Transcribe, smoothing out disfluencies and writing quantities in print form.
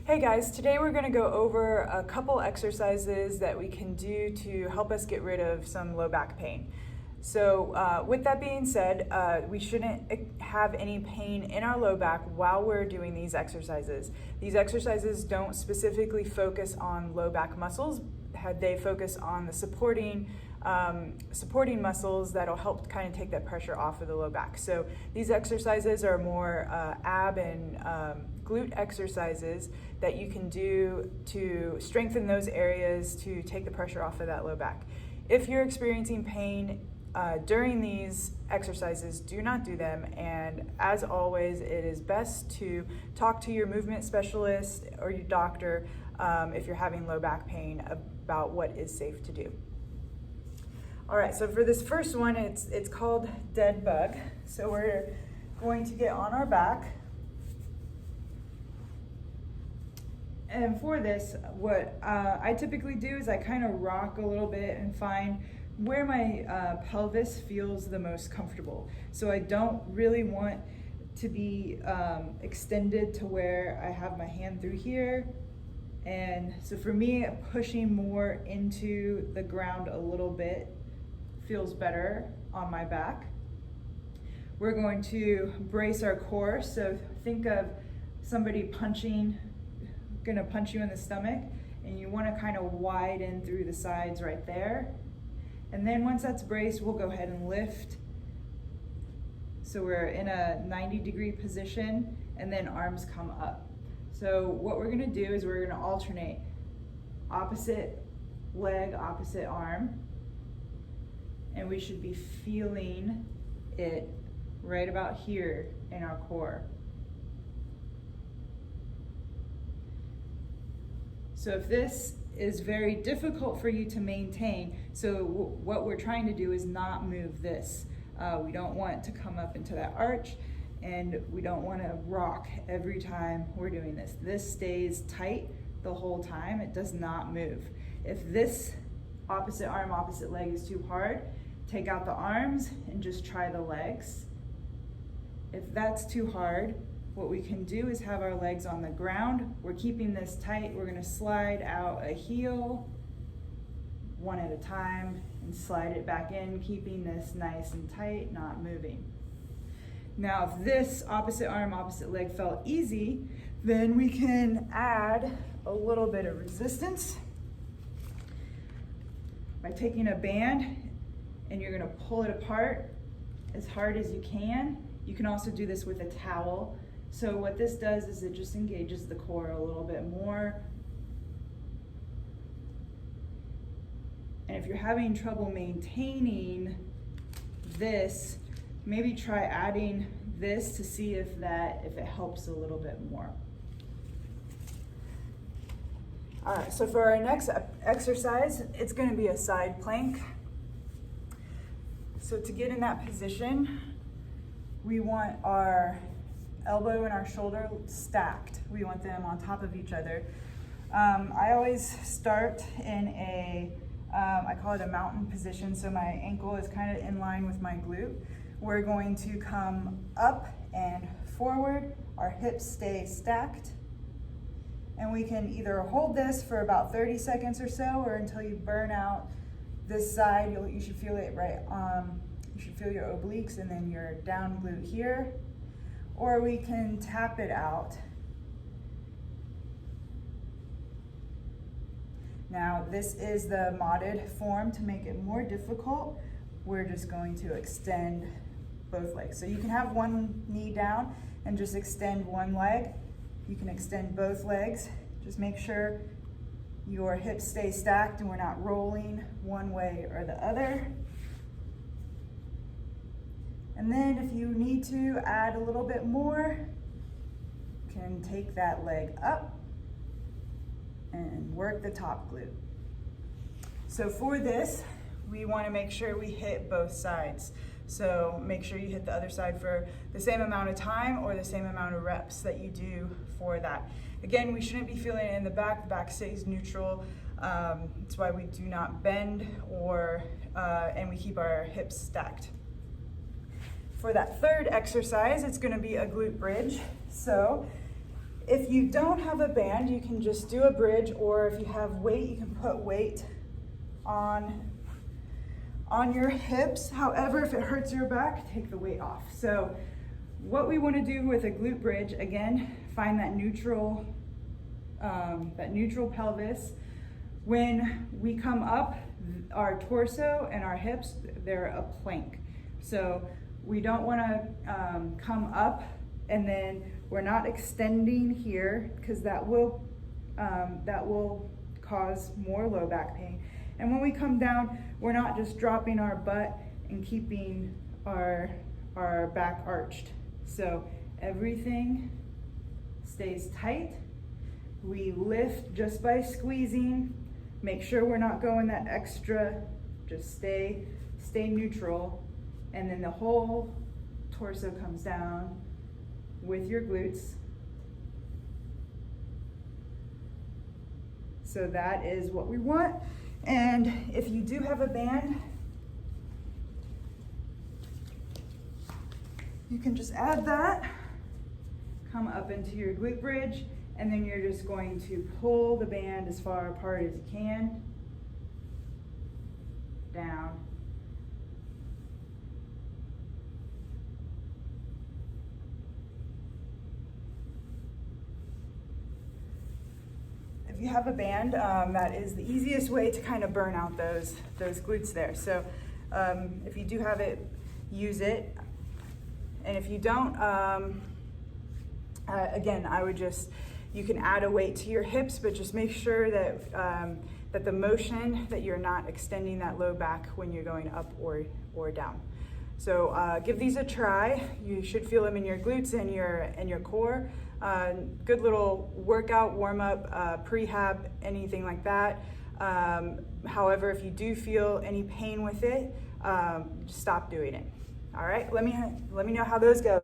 Hey guys, today we're going to go over a couple exercises that we can do to help us get rid of some low back pain. So with that being said, we shouldn't have any pain in our low back while we're doing these exercises. These exercises don't specifically focus on low back muscles. They focus on the supporting muscles that'll help kind of take that pressure off of the low back. So these exercises are more ab and glute exercises that you can do to strengthen those areas to take the pressure off of that low back. If you're experiencing pain during these exercises, do not do them. And as always, it is best to talk to your movement specialist or your doctor if you're having low back pain about what is safe to do. All right, so for this first one, it's called dead bug. So we're going to get on our back. And for this, what I typically do is I kind of rock a little bit and find where my pelvis feels the most comfortable. So I don't really want to be extended to where I have my hand through here. And so for me, pushing more into the ground a little bit feels better on my back. We're going to brace our core. So think of somebody gonna punch you in the stomach, and you wanna kind of widen through the sides right there. And then once that's braced, we'll go ahead and lift. So we're in a 90-degree position, and then arms come up. So what we're gonna do is we're gonna alternate opposite leg, opposite arm, and we should be feeling it right about here in our core. So if this is very difficult for you to maintain, so what we're trying to do is not move this. We don't want it to come up into that arch, and we don't want to rock every time we're doing this. This stays tight the whole time. It does not move. If this opposite arm, opposite leg is too hard, take out the arms and just try the legs. If that's too hard, what we can do is have our legs on the ground. We're keeping this tight. We're gonna slide out a heel one at a time and slide it back in, keeping this nice and tight, not moving. Now, if this opposite arm, opposite leg felt easy, then we can add a little bit of resistance by taking a band, and you're gonna pull it apart as hard as you can. You can also do this with a towel. So what this does is it just engages the core a little bit more. And if you're having trouble maintaining this, maybe try adding this to see if it helps a little bit more. All right, so for our next exercise, it's gonna be a side plank. So to get in that position, we want our elbow and our shoulder stacked. We want them on top of each other. I always start in I call it a mountain position, so my ankle is kind of in line with my glute. We're going to come up and forward, our hips stay stacked, and we can either hold this for about 30 seconds or so, or until you burn out this side. You should feel it right, you should feel your obliques and then your down glute here. Or we can tap it out. Now, this is the modded form. To make it more difficult, we're just going to extend both legs. So you can have one knee down and just extend one leg. You can extend both legs. Just make sure your hips stay stacked and we're not rolling one way or the other. And then if you need to add a little bit more, you can take that leg up and work the top glute. So for this, we want to make sure we hit both sides. So make sure you hit the other side for the same amount of time or the same amount of reps that you do for that. Again, we shouldn't be feeling it in the back stays neutral. That's why we do not bend and we keep our hips stacked. For that third exercise, it's going to be a glute bridge. So If you don't have a band, you can just do a bridge, or if you have weight, you can put weight on your hips. However, if it hurts your back, take the weight off. So what we want to do with a glute bridge, again, find that neutral pelvis. When we come up, our torso and our hips, they're a plank. So we don't want to come up and then we're not extending here, because that will cause more low back pain. And when we come down, we're not just dropping our butt and keeping our back arched. So everything stays tight. We lift just by squeezing. Make sure we're not going that extra. Just stay neutral. And then the whole torso comes down with your glutes. So that is what we want. And if you do have a band, you can just add that, come up into your glute bridge, and then you're just going to pull the band as far apart as you can, down. If you have a band, that is the easiest way to kind of burn out those glutes there. So if you do have it, use it. And if you don't, again, I would just, you can add a weight to your hips, but just make sure that that the motion, that you're not extending that low back when you're going up or down. So give these a try. You should feel them in your glutes and your core. Good little workout, warm up, prehab, anything like that. However, if you do feel any pain with it, stop doing it. All right, let me know how those go.